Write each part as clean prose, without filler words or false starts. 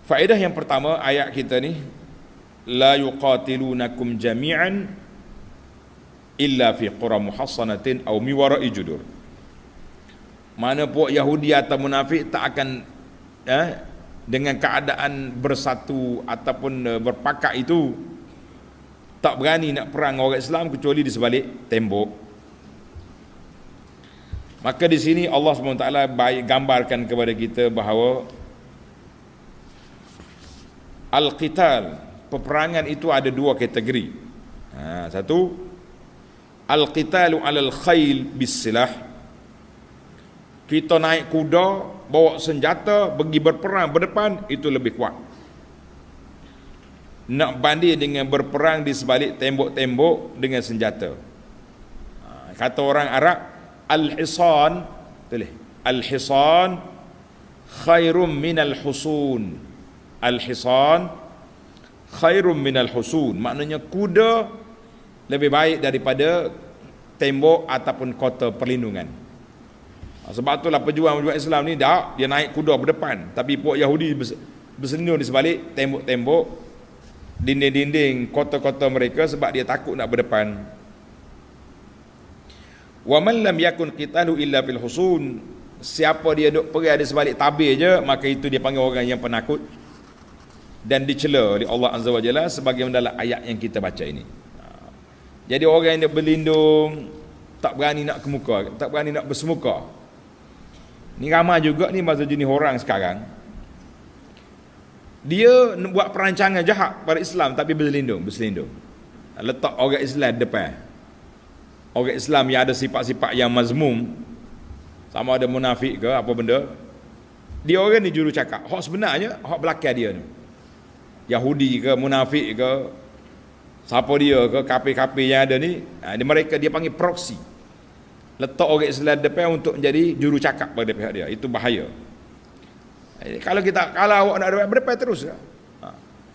Faedah yang pertama ayat kita ni, la yuqatilunakum jami'an illa fi qura muhassanatin aw mi wara'i judur. Mana puak Yahudi atau munafik tak akan dengan keadaan bersatu ataupun berpakat itu tak berani nak perang orang Islam kecuali di sebalik tembok. Maka di sini Allah SWT gambarkan kepada kita bahawa al-qital, peperangan itu ada dua kategori. Satu, al-qitalu alal khail bis-silah, kita naik kuda, bawa senjata, pergi berperang berdepan, itu lebih kuat. Nak banding dengan berperang di sebalik tembok-tembok dengan senjata. Kata orang Arab, al-hisan, tulis, al-hisan khairum minal husun. Al-hisan khairum minal husun, maknanya kuda lebih baik daripada tembok ataupun kota perlindungan. Sebab itulah pejuang-pejuang Islam ni dia naik kuda berdepan, tapi puak Yahudi berselindung di sebalik tembok-tembok, dinding-dinding kota-kota mereka sebab dia takut nak berdepan. Wa man lam yakun qitalu illa fil husun, siapa dia duk pergi di sebalik tabir je, maka itu dia panggil orang yang penakut dan dicela oleh Allah Azza wa Jalla sebagaimana dalam ayat yang kita baca ini. Jadi orang yang berlindung, tak berani nak kemuka, tak berani nak bersemuka. Ni ramai juga ni masa jenis orang sekarang. Dia buat perancangan jahat pada Islam tapi berselindung. Letak orang Islam depan. Orang Islam yang ada sifat-sifat yang mazmum, sama ada munafik ke apa benda, dia orang ni juru cakap. Hak sebenarnya, hak belakang dia ni, Yahudi ke, munafik ke, siapa dia ke, kafir-kafir yang ada ni, mereka dia panggil proxy. Letak orang Islam depan untuk menjadi juru cakap pada pihak dia. Itu bahaya. Kalau awak nak berdepan terus,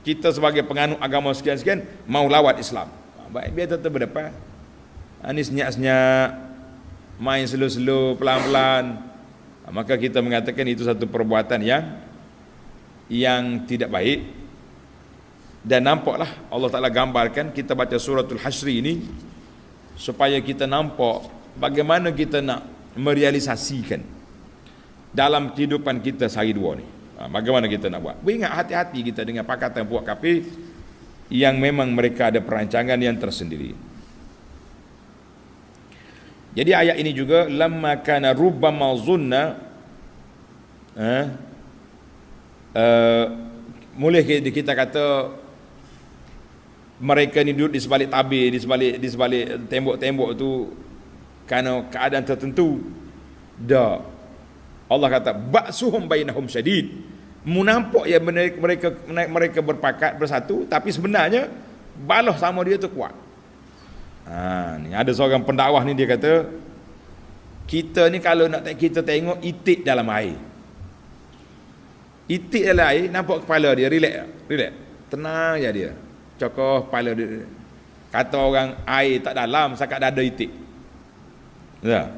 kita sebagai penganut agama sekian-sekian mau lawat Islam, baik biar tetap berdepan. Ini senyap-senyap, main slow-slow, pelan-pelan, maka kita mengatakan itu satu perbuatan yang tidak baik. Dan nampaklah Allah Ta'ala gambarkan, kita baca suratul Hasyr ini supaya kita nampak bagaimana kita nak merealisasikan dalam kehidupan kita sehari dua ni. Bagaimana kita nak buat? Ingat, hati-hati kita dengan pakatan puak kafir yang memang mereka ada perancangan yang tersendiri. Jadi ayat ini juga, lamma kana rubbama zunna, boleh kita kata mereka ni duduk di sebalik tabir, di sebalik tembok-tembok tu kerana keadaan tertentu. Allah kata ba'suhum bainahum syadid, menampak ya mereka berpakat bersatu, tapi sebenarnya balah sama dia tu kuat. Ni ada seorang pendakwah ni, dia kata kita ni kalau nak kita tengok itik dalam air. Itik dalam air, nampak kepala dia relax, tenang je dia, cokoh kepala dia. Kata orang air tak dalam, sakat dada itik. Ya.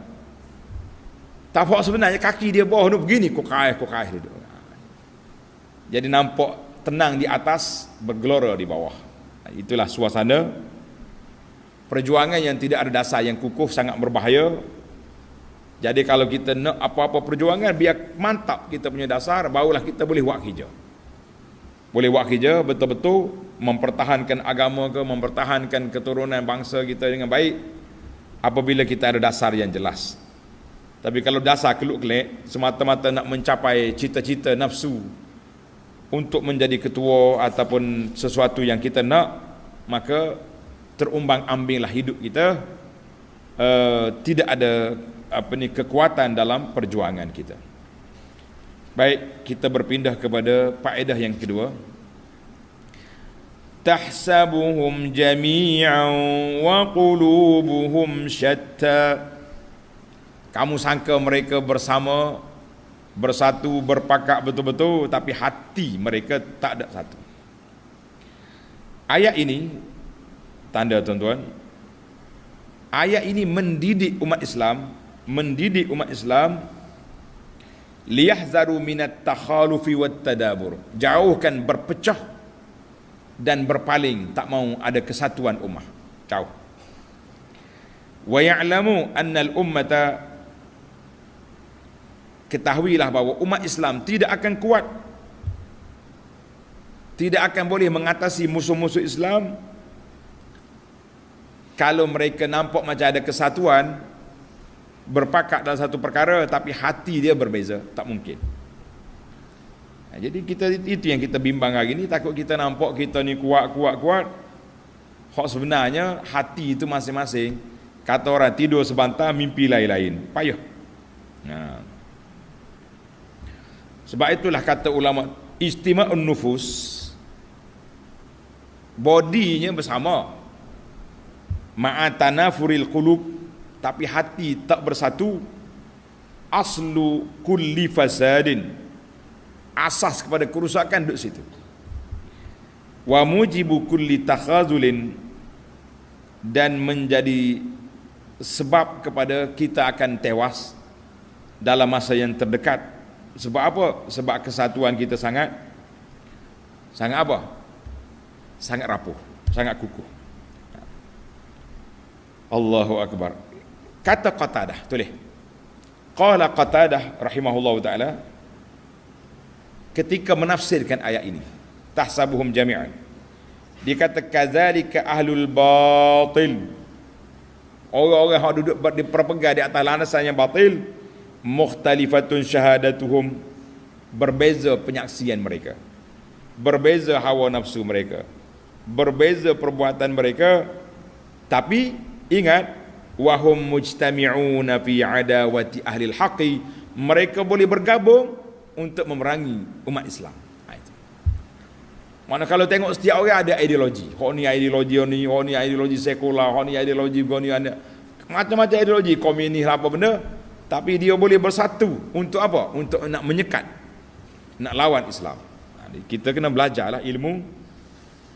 Tapak sebenarnya kaki dia bawah tu begini, kokai dia. Jadi nampak tenang di atas, bergelora di bawah. Itulah suasana perjuangan yang tidak ada dasar, yang kukuh, sangat berbahaya. Jadi kalau kita nak apa-apa perjuangan, biar mantap kita punya dasar, barulah kita boleh buat kerja. Boleh buat kerja betul-betul mempertahankan agama ke, mempertahankan keturunan bangsa kita dengan baik, apabila kita ada dasar yang jelas. Tapi kalau dasar keluk-kelek, semata-mata nak mencapai cita-cita nafsu untuk menjadi ketua ataupun sesuatu yang kita nak, maka terumbang-ambinglah hidup kita, tidak ada kekuatan dalam perjuangan kita. Baik, kita berpindah kepada faedah yang kedua. Tahsabuhum jami'an wa qulubuhum syatta. Kamu sangka mereka bersama, bersatu, berpakat betul-betul, tapi hati mereka tak ada satu. Ayat ini, tanda tuan-tuan, ayat ini mendidik umat Islam liyahzaru minat takhalufi wat tadabur, jauhkan berpecah dan berpaling, tak mau ada kesatuan ummah, jauh. Wa ya'lamu anna al-ummata, ketahuilah bahawa umat Islam tidak akan kuat, tidak akan boleh mengatasi musuh-musuh Islam kalau mereka nampak macam ada kesatuan, berpakat dalam satu perkara tapi hati dia berbeza. Tak mungkin. Jadi itu yang kita bimbang hari ni. Takut kita nampak kita ni kuat. Hak sebenarnya hati itu masing-masing. Kata orang tidur sebantar, mimpi lain-lain. Payah. Sebab itulah kata ulama, istima'un nufus, bodinya bersama, ma'atanafuril qulub, tapi hati tak bersatu, aslu kulli fasadin, asas kepada kerusakan duduk situ. Wa mujibu kulli takhazulin, dan menjadi sebab kepada kita akan tewas dalam masa yang terdekat. Sebab apa? Sebab kesatuan kita sangat apa? Sangat rapuh, sangat kukuh. Allahu Akbar. Kata Qatadah, tulis. Qala Qatadah rahimahullahu ta'ala ketika menafsirkan ayat ini, tahsabuhum jami'an, dia kata kadzalika ahlul batil, orang-orang yang duduk berpegang di atas landasan yang batil, mukhtalifatun syahadatuhum, berbeza penyaksian mereka, berbeza hawa nafsu mereka, berbeza perbuatan mereka, tapi ingat, wahum mujtami'una fi adawati ahli al-haqi, mereka boleh bergabung untuk memerangi umat Islam. Mana kalau tengok setiap orang ada ideologi, hak ni ideologi ni, hak ni ideologi sekular, hak ni ideologi ni, macam-macam ideologi, komunis apa benda, tapi dia boleh bersatu untuk apa? Untuk nak menyekat, nak lawan Islam. Kita kena belajarlah ilmu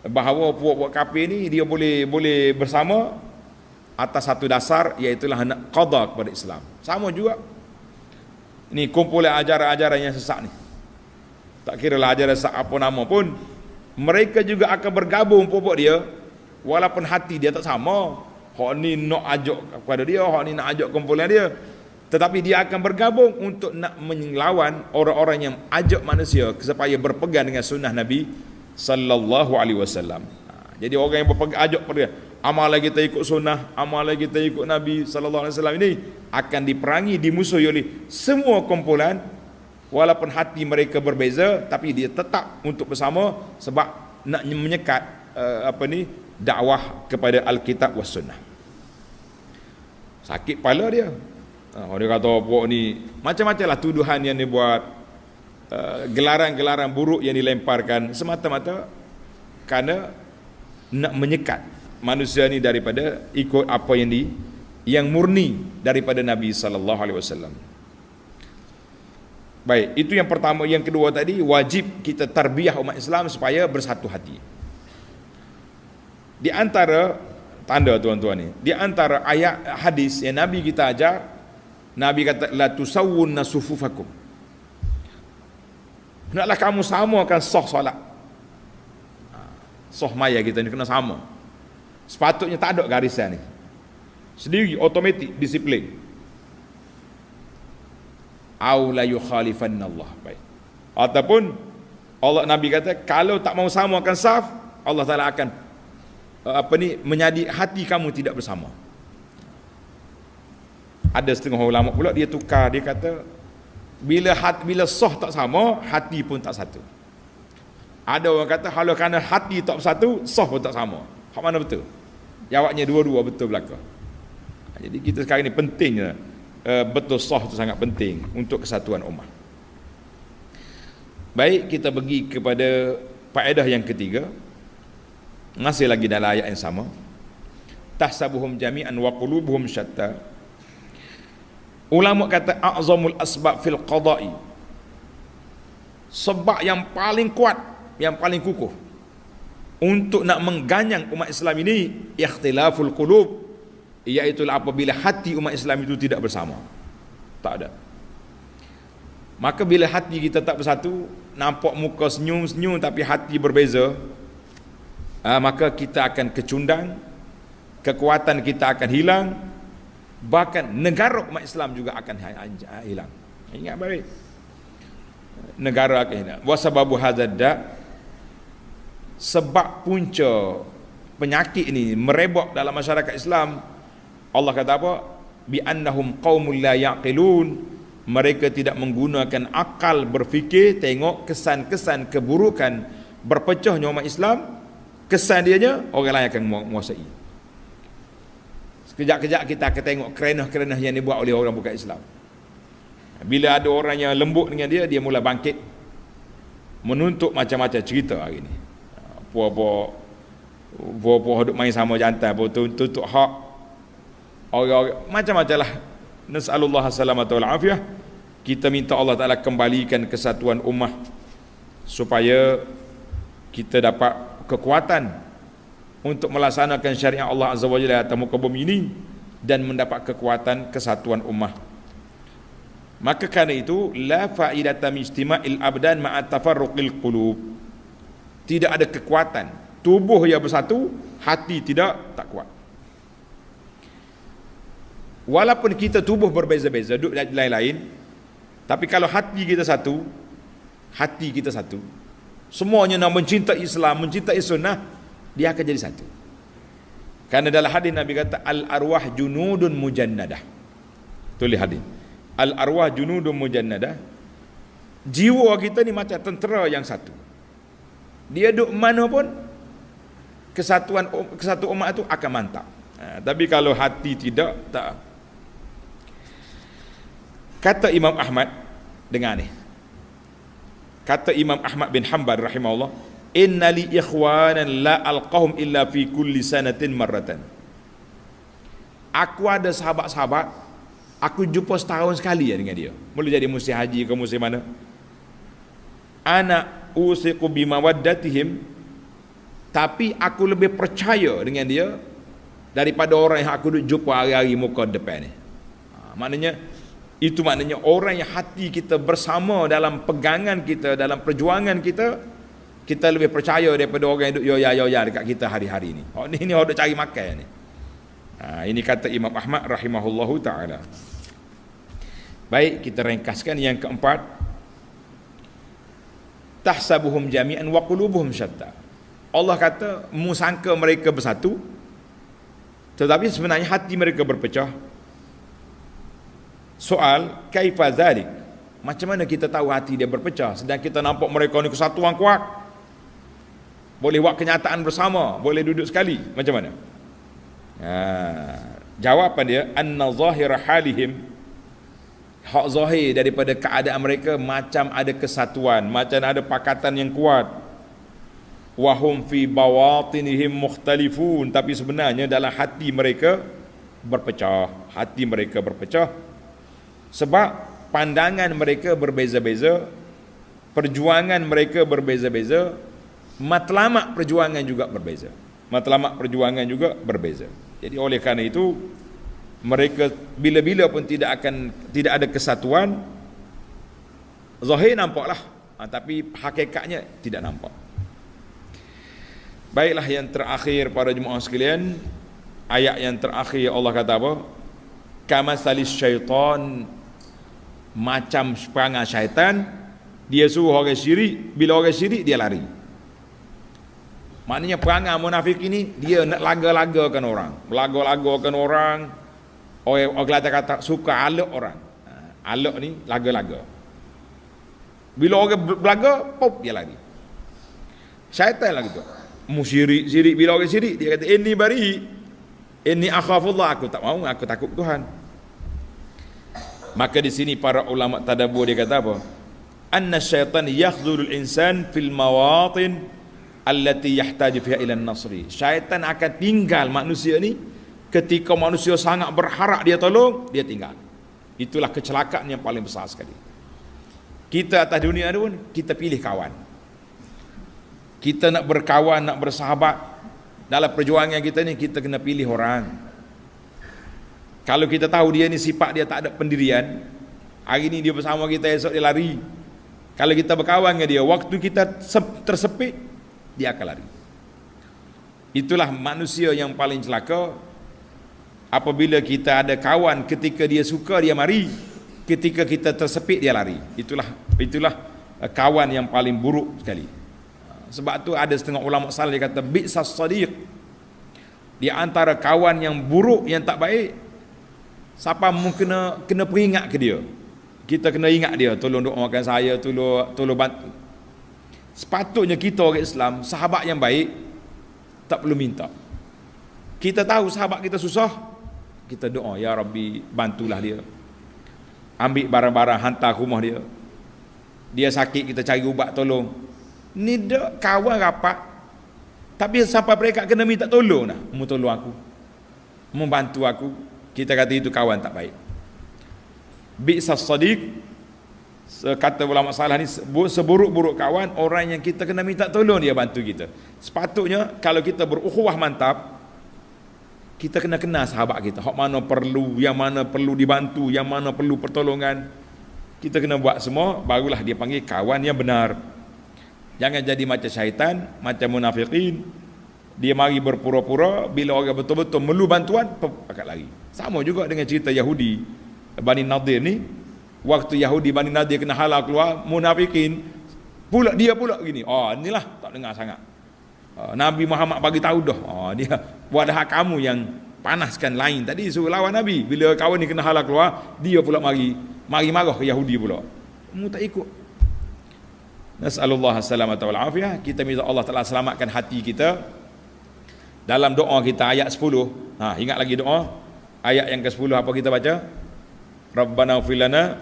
bahawa puak-puak kafir ni dia boleh bersama atas satu dasar, iaitu nak qada kepada Islam. Sama juga ni kumpulan ajaran-ajaran yang sesat ni, tak kira lah ajaran sesat apa nama pun, mereka juga akan bergabung pokok dia, walaupun hati dia tak sama. Hak ni nak ajak kepada dia, hak ni nak ajak kumpulan dia, tetapi dia akan bergabung untuk nak melawan orang-orang yang ajak manusia supaya berpegang dengan sunnah Nabi sallallahu alaihi wasallam. Jadi orang yang berpegang ajak pada amalan kita ikut sunnah, amalan kita ikut Nabi sallallahu alaihi wasallam ini akan diperangi, dimusuhi oleh semua kumpulan, walaupun hati mereka berbeza, tapi dia tetap untuk bersama sebab nak menyekat dakwah kepada Alkitab was sunnah. Sakit kepala dia. Dia kata puak ni macam-macam lah tuduhan yang dibuat, gelaran-gelaran buruk yang dilemparkan, semata-mata kerana nak menyekat manusia ni daripada ikut apa yang murni daripada Nabi sallallahu alaihi wasallam. Baik, itu yang pertama. Yang kedua tadi, wajib kita tarbiyah umat Islam supaya bersatu hati. Di antara tanda tuan-tuan ni, di antara ayat hadis yang Nabi kita ajar, Nabi kata la tusawwunna sufufakum, hendaklah kamu samakan saf solat. Saf maya kita ni kena sama. Sepatutnya tak ada garisan ni, sendiri automatik disiplin. Au la yukhalifanna Allah. Baik. Ataupun Allah, Nabi kata kalau tak mau samakan saf, Allah Taala akan menyadi hati kamu tidak bersama. Ada setengah ulama pula dia tukar, dia kata bila sah tak sama, hati pun tak satu. Ada orang kata kalau kerana hati tak bersatu, sah pun tak sama. Hak mana betul? Jawabnya dua-dua betul belaka. Jadi kita sekarang ni pentingnya betul sah itu sangat penting untuk kesatuan ummah. Baik, kita pergi kepada faedah yang ketiga, masih lagi dalam ayat yang sama. Tahsabuhum jami'an wa qulubuhum syatta. Ulama kata a'zamul asbab fil qada'i, sebab yang paling kuat, yang paling kukuh untuk nak mengganyang umat Islam ini, ikhtilaful qulub, iaitu apabila hati umat Islam itu tidak bersama. Tak ada. Maka bila hati kita tak bersatu, nampak muka senyum-senyum tapi hati berbeza, maka kita akan kecundang, kekuatan kita akan hilang, bahkan negara umat Islam juga akan hilang. Ingat baik, negara akan hilang. Wasababu hadzal, sebab punca penyakit ini merebak dalam masyarakat Islam, Allah kata apa? Bi annahum qaumul la yaqilun, mereka tidak menggunakan akal berfikir. Tengok kesan-kesan keburukan berpecahnya umat Islam, kesan dianya orang lain akan menguasai. Sekejap-kejap kita akan tengok kerenah-kerenah yang dibuat oleh orang bukan Islam. Bila ada orang yang lembut dengan dia, dia mula bangkit menuntut macam-macam cerita hari ni. Puan-puan duk main sama jantan, tuntut hak orang-orang macam-macam lah. Nas'alullah as-salamata wal afiyah. Kita minta Allah Ta'ala kembalikan kesatuan ummah supaya kita dapat kekuatan untuk melaksanakan syariat Allah Azza wa Jalla atas muka bumi ini dan mendapat kekuatan kesatuan ummah. Maka kerana itu, la fa'idata min istima'il abdan ma'a tafarruqil qulub. Tidak ada kekuatan tubuh yang bersatu, hati tak kuat. Walaupun kita tubuh berbeza-beza, duduk lain-lain, tapi kalau hati kita satu, semuanya nak mencintai Islam, mencintai sunnah, dia akan jadi satu. Karena dalam hadis Nabi kata, al-arwah junudun mujannadah. Tulis hadis, al-arwah junudun mujannadah. Jiwa kita ni macam tentera yang satu. Dia duduk mana pun, kesatu umat itu akan mantap. Tapi kalau hati tak. Kata Imam Ahmad, dengar ni, kata Imam Ahmad bin Hanbal rahimahullah, inna li ikhwanan la alqahum illa fi kulli sanatin marratan. Aku ada sahabat-sahabat, aku jumpa setahun sekali dengan dia. Boleh jadi musim haji ke musim mana. Ana usiqu bimawaddatihim, tapi aku lebih percaya dengan dia daripada orang yang aku jumpa hari-hari muka depan ni. Maknanya orang yang hati kita bersama dalam pegangan kita, dalam perjuangan kita, kita lebih percaya daripada orang yang duduk yoya-yoya dekat kita hari-hari ni. Ini orang duduk cari makan ni. Ini kata Imam Ahmad rahimahullahu ta'ala. Baik, kita ringkaskan yang keempat. Tahsabuhum jami'an wa qulubuhum syatta. Allah kata, musangka mereka bersatu, tetapi sebenarnya hati mereka berpecah. Soal, kaifa zalik? Macam mana kita tahu hati dia berpecah sedang kita nampak mereka ni kesatuan kuat, boleh buat kenyataan bersama, boleh duduk sekali? Macam mana? Jawapan dia, anna zahira halihim, hak zahir daripada keadaan mereka macam ada kesatuan, macam ada pakatan yang kuat. Wahum fi bawatinihim mukhtalifun, tapi sebenarnya dalam hati mereka berpecah. Hati mereka berpecah sebab pandangan mereka berbeza-beza, perjuangan mereka berbeza-beza, matlamat perjuangan juga berbeza. Jadi oleh kerana itu, mereka bila-bila pun tidak ada kesatuan. Zahir nampaklah, tapi hakikatnya tidak nampak. Baiklah, yang terakhir para jemaah sekalian, ayat yang terakhir Allah kata apa? Kamasalis syaitan, macam perangai syaitan. Dia suruh orang syirik, bila orang syirik dia lari. Maknanya perangai munafik ini, dia nak laga-lagakan orang, laga-lagakan orang. Orang kata suka alok orang. Alok ni laga-laga. Bila orang belaga, pop dia lari. Syaitan lah gitu. Syirik, bila orang syirik dia kata inni bari, inni akhafullah, aku tak mau, aku takut Tuhan. Maka di sini para ulama tadabbur dia kata apa? Anna syaitan yakhdhulul insan fil mawatin allati yahtaju fiha ila an-nasri. Syaitan akan tinggal manusia ni ketika manusia sangat berharap dia tolong, dia tinggal. Itulah kecelakaan yang paling besar sekali. Kita atas dunia ni pun kita pilih kawan. Kita nak berkawan, nak bersahabat, dalam perjuangan kita ni kita kena pilih orang. Kalau kita tahu dia ni sifat dia tak ada pendirian, Hari ni dia bersama kita, esok dia lari. Kalau kita berkawan dengan dia, waktu kita tersepit, dia akan lari. Itulah manusia yang paling celaka. Apabila kita ada kawan, ketika dia suka dia mari, ketika kita tersepit dia lari. Itulah kawan yang paling buruk sekali. Sebab tu ada setengah ulama salaf dia kata bi'sas sadiq. Di antara kawan yang buruk, yang tak baik, siapa mu kena peringat ke dia. Kita kena ingat dia, tolong doakan saya, tolong bantu. Sepatutnya kita orang Islam, sahabat yang baik tak perlu minta. Kita tahu sahabat kita susah, kita doa, ya Rabbi bantulah dia. Ambil barang-barang hantar ke rumah dia. Dia sakit, kita cari ubat tolong. Ni dak kawan rapat. Tapi sampai mereka kena minta tolong dah. Mu tolong aku, membantu aku. Kita kata itu kawan tak baik. Bi'sas sadiq, kata ulama salah ni, seburuk-buruk kawan orang yang kita kena minta tolong dia bantu kita. Sepatutnya kalau kita berukhuwah mantap, kita kena kenal sahabat kita, hak mana perlu, yang mana perlu dibantu, yang mana perlu pertolongan. Kita kena buat semua, barulah dia panggil kawan yang benar. Jangan jadi macam syaitan, macam munafikin. Dia mari berpura-pura, bila orang betul-betul perlu bantuan, pakat lari. Sama juga dengan cerita Yahudi Bani Nadir ni. Waktu Yahudi Bani Nadir kena halal keluar, munafikin pula dia pula gini. Inilah tak dengar sangat. Nabi Muhammad bagi tahu dah. Dia wadah kamu yang panaskan lain tadi suruh lawan Nabi. Bila kawan ni kena halal keluar, dia pula mari marah ke Yahudi pula. Mu tak ikut. Nas'alullah as-salamata wal afiyah. Kita minta Allah Taala selamatkan hati kita. Dalam doa kita ayat 10. Ingat lagi doa. Ayat yang ke-10 apa kita baca? Rabbana ighfir lana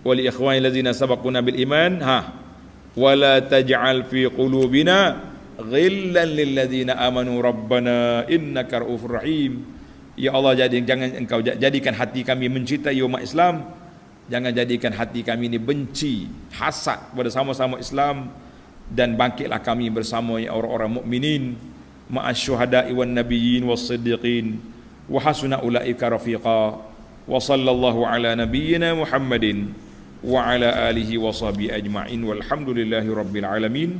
wa li ikhwanil ladzina sabaquna bil iman. Wa la taj'al fi qulubina ghillan lil ladzina amanu rabbana innaka ra'ufur rahim. Ya Allah, jangan engkau jadikan hati kami mencintai umat Islam, jangan jadikan hati kami ini benci, hasad pada sama-sama Islam, dan bangkitlah kami bersama orang-orang mukminin ma'asyuhada'i wan nabiyyin was siddiqin wa hasuna ulaika rafiqa. Wa sallallahu ala nabiyyina Muhammadin wa ala alihi wa sahbihi ajma'in walhamdulillahi rabbil alamin.